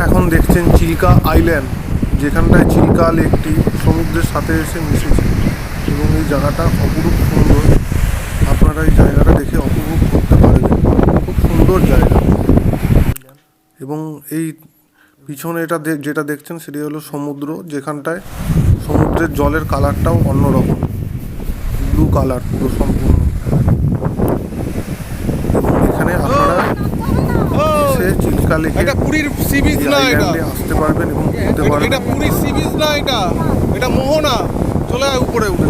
এখন দেখছেন চিল্কা আইল্যান্ড, যেখানটায় চিল্কা লেকটি সমুদ্রের সাথে এসে মিশেছে এবং এই জায়গাটা অপরূপ সুন্দর। আপনারা এই জায়গাটা দেখে অপভোগ করতে পারবেন, খুব সুন্দর জায়গা। এবং এই পিছনে যেটা দেখছেন সেটি হলো সমুদ্র, যেখানটায় সমুদ্রের জলের কালারটাও অন্যরকম, ব্লু কালার পুরো সম্পূর্ণ। এবং এখানে আপনারা এসে চিল্কা লেকে আসতে পারবেন এবং ঘুরতে পারবেন। এটা পুরী সি বিচ না, এটা মোহনা। চলে উপরে উঠে